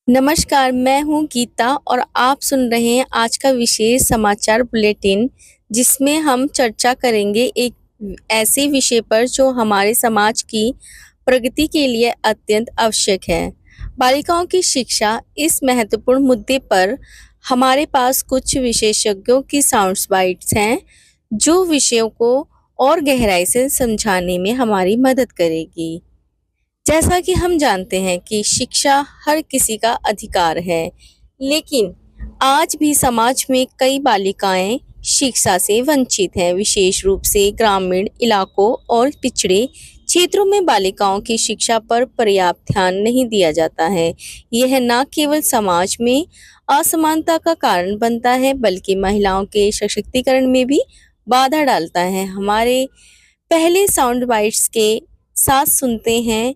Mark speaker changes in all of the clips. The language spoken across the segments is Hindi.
Speaker 1: नमस्कार, मैं हूँ गीता और आप सुन रहे हैं आज का विशेष समाचार बुलेटिन, जिसमें हम चर्चा करेंगे एक ऐसे विषय पर जो हमारे समाज की प्रगति के लिए अत्यंत आवश्यक है। बालिकाओं की शिक्षा। इस महत्वपूर्ण मुद्दे पर हमारे पास कुछ विशेषज्ञों की साउंड बाइट्स हैं, जो विषयों को और गहराई से समझाने में हमारी मदद करेगी। जैसा कि हम जानते हैं कि शिक्षा हर किसी का अधिकार है, लेकिन आज भी समाज में कई बालिकाएं शिक्षा से वंचित हैं। विशेष रूप से ग्रामीण इलाकों और पिछड़े क्षेत्रों में बालिकाओं की शिक्षा पर पर्याप्त ध्यान नहीं दिया जाता है। यह न केवल समाज में असमानता का कारण बनता है, बल्कि महिलाओं के सशक्तिकरण में भी बाधा डालता है। हमारे पहले साउंड बाइट्स के साथ सुनते हैं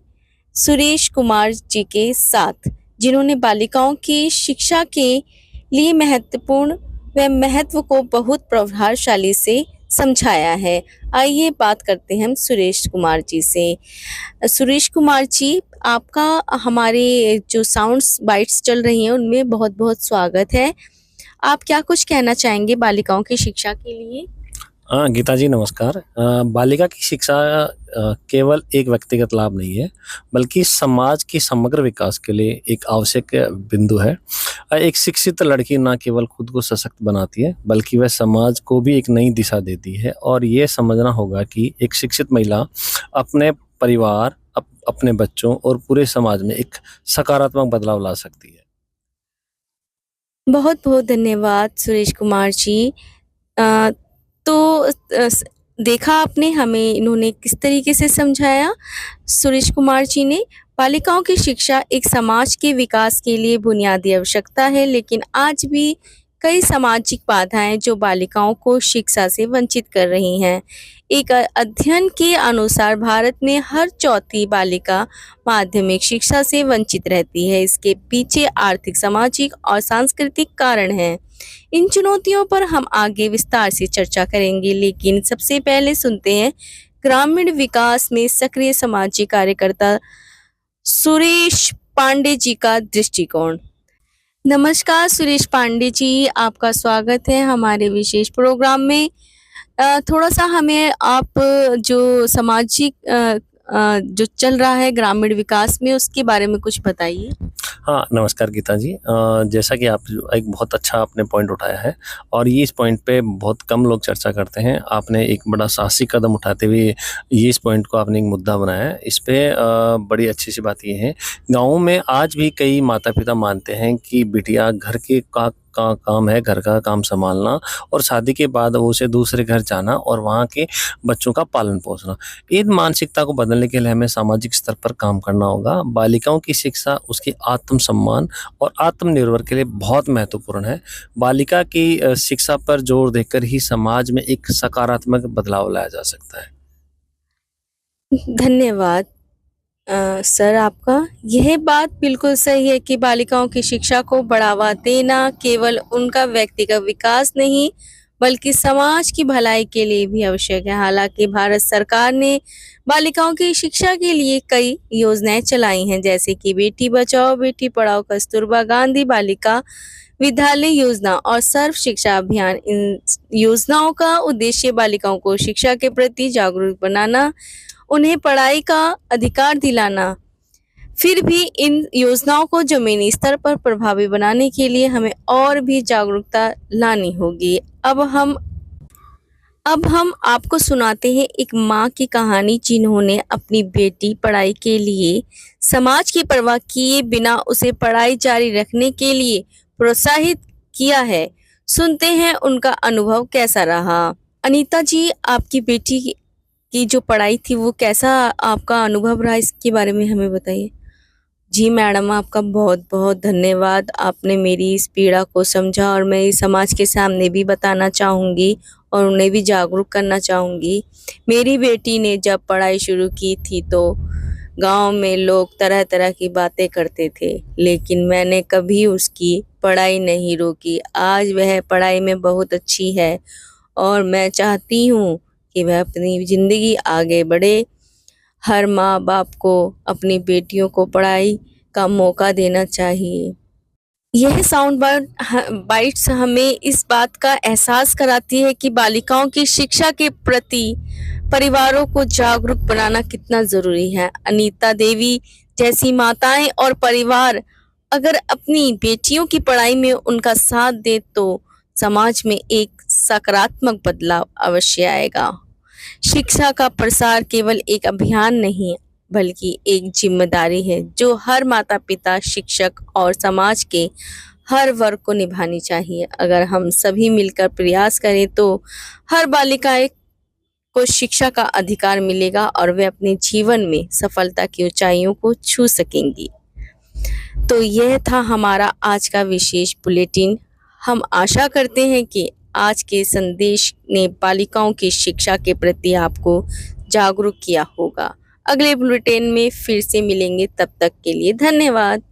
Speaker 1: सुरेश कुमार जी के साथ, जिन्होंने बालिकाओं की शिक्षा के लिए महत्वपूर्ण व महत्व को बहुत प्रभावशाली से समझाया है। आइए बात करते हैं हम सुरेश कुमार जी से। सुरेश कुमार जी, आपका हमारे जो साउंड्स बाइट्स चल रही हैं उनमें बहुत बहुत स्वागत है। आप क्या कुछ कहना चाहेंगे बालिकाओं की शिक्षा के लिए?
Speaker 2: हाँ गीता जी नमस्कार। बालिका की शिक्षा केवल एक व्यक्तिगत लाभ नहीं है, बल्कि समाज की समग्र विकास के लिए एक आवश्यक बिंदु है। एक शिक्षित लड़की न केवल खुद को सशक्त बनाती है, बल्कि वह समाज को भी एक नई दिशा देती है। और ये समझना होगा कि एक शिक्षित महिला अपने परिवार, अपने बच्चों और पूरे समाज में एक सकारात्मक बदलाव ला सकती है।
Speaker 1: बहुत बहुत धन्यवाद सुरेश कुमार जी। अ, तो देखा आपने हमें इन्होंने किस तरीके से समझाया। सुरेश कुमार जी ने बालिकाओं की शिक्षा एक समाज के विकास के लिए बुनियादी आवश्यकता है, लेकिन आज भी कई सामाजिक बाधाएं जो बालिकाओं को शिक्षा से वंचित कर रही हैं। एक अध्ययन के अनुसार भारत में हर चौथी बालिका माध्यमिक शिक्षा से वंचित रहती है। इसके पीछे आर्थिक, सामाजिक और सांस्कृतिक कारण हैं। इन चुनौतियों पर हम आगे विस्तार से चर्चा करेंगे, लेकिन सबसे पहले सुनते हैं ग्रामीण विकास में सक्रिय सामाजिक कार्यकर्ता सुरेश पांडे जी का दृष्टिकोण। नमस्कार सुरेश पांडे जी, आपका स्वागत है हमारे विशेष प्रोग्राम में। थोड़ा सा हमें आप जो सामाजिक जो चल रहा है ग्रामीण विकास में उसके बारे में कुछ बताइए।
Speaker 2: हाँ नमस्कार गीता जी। जैसा कि आप एक बहुत अच्छा आपने पॉइंट उठाया है, और ये इस पॉइंट पे बहुत कम लोग चर्चा करते हैं। आपने एक बड़ा साहसिक कदम उठाते हुए ये इस पॉइंट को आपने एक मुद्दा बनाया है। इस पे बड़ी अच्छी सी बात ये है, गाँव में आज भी कई माता पिता मानते हैं कि बिटिया घर के का काम है, घर का काम संभालना, और शादी के बाद वो उसे दूसरे घर जाना और वहाँ के बच्चों का पालन पोषण। इन मानसिकता को बदलने के लिए हमें सामाजिक स्तर पर काम करना होगा। बालिकाओं की शिक्षा उसके आत्मसम्मान और आत्मनिर्भर के लिए बहुत महत्वपूर्ण है। बालिका की शिक्षा पर जोर देकर ही समाज में एक सकारात्मक बदलाव लाया जा सकता है।
Speaker 1: धन्यवाद सर आपका। यह बात बिल्कुल सही है कि बालिकाओं की शिक्षा को बढ़ावा देना केवल उनका व्यक्तिगत विकास नहीं, बल्कि समाज की भलाई के लिए भी आवश्यक है। हालांकि भारत सरकार ने बालिकाओं की शिक्षा के लिए कई योजनाएं चलाई हैं, जैसे कि बेटी बचाओ बेटी पढ़ाओ, कस्तूरबा गांधी बालिका विद्यालय योजना और सर्व शिक्षा अभियान। इन योजनाओं का उद्देश्य बालिकाओं को शिक्षा के प्रति जागरूक बनाना, उन्हें पढ़ाई का अधिकार दिलाना। फिर भी इन योजनाओं को जमीनी स्तर पर प्रभावी बनाने के लिए हमें और भी जागरूकता लानी होगी। अब हम आपको सुनाते हैं एक माँ की कहानी, जिन्होंने अपनी बेटी पढ़ाई के लिए समाज की परवाह किए बिना उसे पढ़ाई जारी रखने के लिए प्रोत्साहित किया है। सुनते हैं उनका अनुभव कैसा रहा। अनीता जी, आपकी बेटी की जो पढ़ाई थी वो कैसा आपका अनुभव रहा, इसके बारे में हमें बताइए। जी मैडम, आपका बहुत बहुत धन्यवाद। आपने मेरी इस पीड़ा को समझा और मैं इस समाज के सामने भी बताना चाहूँगी और उन्हें भी जागरूक करना चाहूँगी। मेरी बेटी ने जब पढ़ाई शुरू की थी तो गांव में लोग तरह तरह की बातें करते थे, लेकिन मैंने कभी उसकी पढ़ाई नहीं रोकी। आज वह पढ़ाई में बहुत अच्छी है और मैं चाहती हूँ कि वह अपनी ज़िंदगी आगे बढ़े। हर माँ बाप को अपनी बेटियों को पढ़ाई का मौका देना चाहिए। यह साउंड बाइट्स हमें इस बात का एहसास कराती है कि बालिकाओं की शिक्षा के प्रति परिवारों को जागरूक बनाना कितना जरूरी है। अनीता देवी जैसी माताएं और परिवार अगर अपनी बेटियों की पढ़ाई में उनका साथ दे तो समाज में एक सकारात्मक बदलाव अवश्य आएगा। शिक्षा का प्रसार केवल एक अभियान नहीं बल्कि एक जिम्मेदारी है जो हर माता पिता, शिक्षक और समाज के हर वर्ग को निभानी चाहिए। अगर हम सभी मिलकर प्रयास करें तो हर बालिकाएं को शिक्षा का अधिकार मिलेगा और वे अपने जीवन में सफलता की ऊंचाइयों को छू सकेंगी। तो यह था हमारा आज का विशेष बुलेटिन। हम आशा करते हैं कि आज के संदेश ने बालिकाओं की शिक्षा के प्रति आपको जागरूक किया होगा। अगले बुलेटिन में फिर से मिलेंगे, तब तक के लिए धन्यवाद।